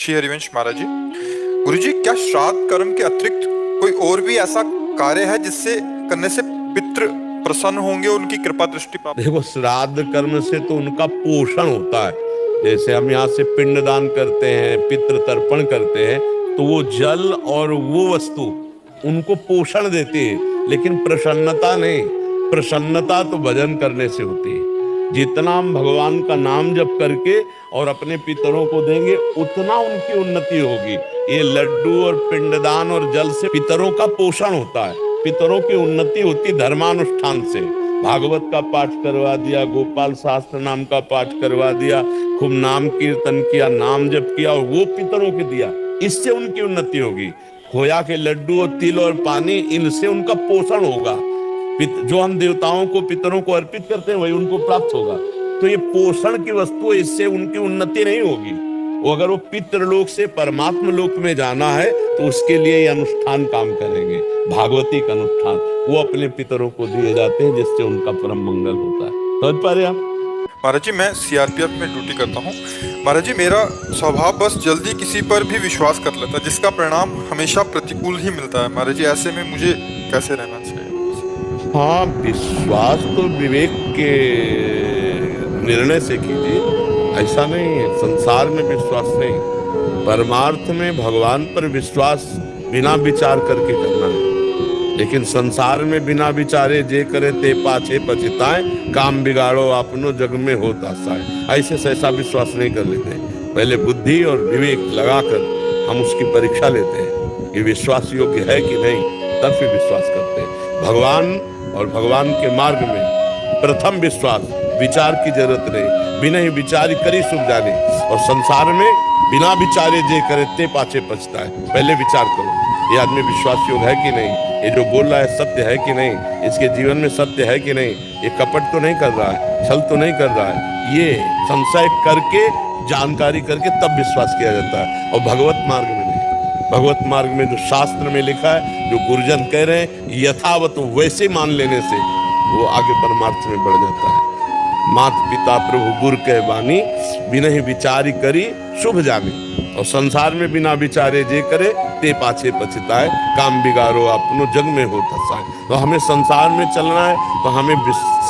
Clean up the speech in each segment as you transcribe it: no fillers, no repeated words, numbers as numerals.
श्री हरिवंश महाराज जी। गुरुजी, क्या श्राद्ध कर्म के अतिरिक्त कोई और भी ऐसा कार्य है जिससे करने से पितृ प्रसन्न होंगे, उनकी कृपा दृष्टि प्राप्त? देखो, श्राद्ध कर्म से तो उनका पोषण होता है। जैसे हम यहाँ से पिंडदान करते हैं, पितृ तर्पण करते हैं, तो वो जल और वो वस्तु उनको पोषण देती है, लेकिन प्रसन्नता नहीं। प्रसन्नता तो भजन करने से होती है। जितना हम भगवान का नाम जप करके और अपने पितरों को देंगे, उतना उनकी उन्नति होगी। ये लड्डू और पिंडदान और जल से पितरों का पोषण होता है, पितरों की उन्नति होती धर्मानुष्ठान से। भागवत का पाठ करवा दिया, गोपाल शास्त्र नाम का पाठ करवा दिया, खूब नाम कीर्तन किया, नाम जप किया और वो पितरों को दिया, इससे उनकी उन्नति होगी। खोया के लड्डू और तिल और पानी, इनसे उनका पोषण होगा। जो हम देवताओं को, पितरों को अर्पित करते हैं, वही उनको प्राप्त होगा। तो ये पोषण की वस्तु, इससे उनकी उन्नति नहीं होगी। वो अगर वो पितृलोक से परमात्मा लोक में जाना है तो उसके लिए ये अनुष्ठान काम करेंगे। भागवती का अनुष्ठान वो अपने पितरों को दिए जाते हैं, जिससे उनका परम मंगल होता है। समझ पा रहे आप? महाराज जी, मैं सीआरपीएफ में ड्यूटी करता हूँ। महाराज जी, मेरा स्वभाव बस जल्दी किसी पर भी विश्वास कर लेता है, जिसका परिणाम हमेशा प्रतिकूल ही मिलता है। महाराज जी, ऐसे में मुझे कैसे रहना चाहिए? हाँ, विश्वास तो विवेक के निर्णय से कीजिए, ऐसा नहीं है। संसार में विश्वास नहीं, परमार्थ में भगवान पर विश्वास बिना विचार करके करना है। लेकिन संसार में बिना विचारे जे करे ते पाछे पछताए, काम बिगाड़ो अपनो जग में होता आसाए। ऐसे से ऐसा विश्वास नहीं कर लेते। पहले बुद्धि और विवेक लगाकर हम उसकी परीक्षा लेते हैं कि विश्वास योग्य है कि नहीं, तब फिर विश्वास करते हैं। भगवान और भगवान के मार्ग में प्रथम विश्वास, विचार की जरूरत नहीं। बिना ही विचार करी सुख जाने। और संसार में बिना विचारे जे करे ते पाछे पछता है। पहले विचार करो, ये आदमी विश्वास योग्य है कि नहीं, ये जो बोल रहा है सत्य है कि नहीं, इसके जीवन में सत्य है कि नहीं, ये कपट तो नहीं कर रहा है, छल तो नहीं कर रहा है। ये संशय करके, जानकारी करके तब विश्वास किया जाता है। और भगवत मार्ग में नहीं। भगवत मार्ग में जो शास्त्र में लिखा है, जो गुरुजन कह रहे हैं, यथावत वैसे मान लेने से वो आगे परमार्थ में बढ़ जाता है। मात पिता प्रभु गुरु कह बानी, बिना ही विचारी करी शुभ जानी। और संसार में बिना विचारे जे करे ते पाछे पछताए, काम बिगाड़ो अपनो जग में होता साए। तो हमें संसार में चलना है तो हमें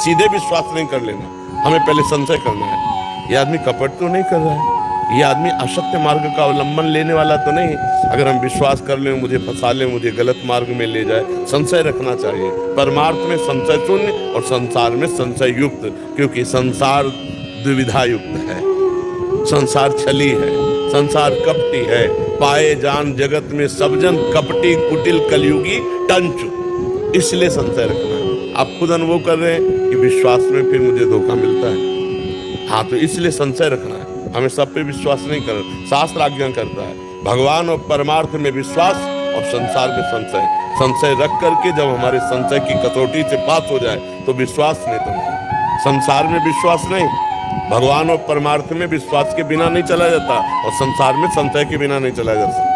सीधे विश्वास नहीं कर लेना, हमें पहले संशय करना है। ये आदमी कपट तो नहीं कर रहा है, ये आदमी असत्य मार्ग का अवलंबन लेने वाला तो नहीं। अगर हम विश्वास कर लें, मुझे फंसा लें, मुझे गलत मार्ग में ले जाए, संशय रखना चाहिए। परमार्थ में संशय शून्य और संसार में संशय युक्त, क्योंकि संसार द्विविधा युक्त है। संसार छली है, संसार कपटी है। पाए जान जगत में सब जन कपटी कुटिल कलयुगी टंचु। इसलिए संशय रखना है। आप खुद अनुभव कर रहे हैं कि विश्वास में फिर मुझे धोखा मिलता है। हाँ, तो इसलिए संशय रखना है। हमें सब पे विश्वास नहीं करना। शास्त्र आज्ञा करता है भगवान और परमार्थ में विश्वास और संसार में संशय। संशय रख करके जब हमारे संशय की कसौटी से पास हो जाए तो विश्वास, नहीं तो नहीं। संसार में विश्वास नहीं, भगवान और परमार्थ में विश्वास के बिना नहीं चला जाता और संसार में संशय के बिना नहीं चला जा सकता।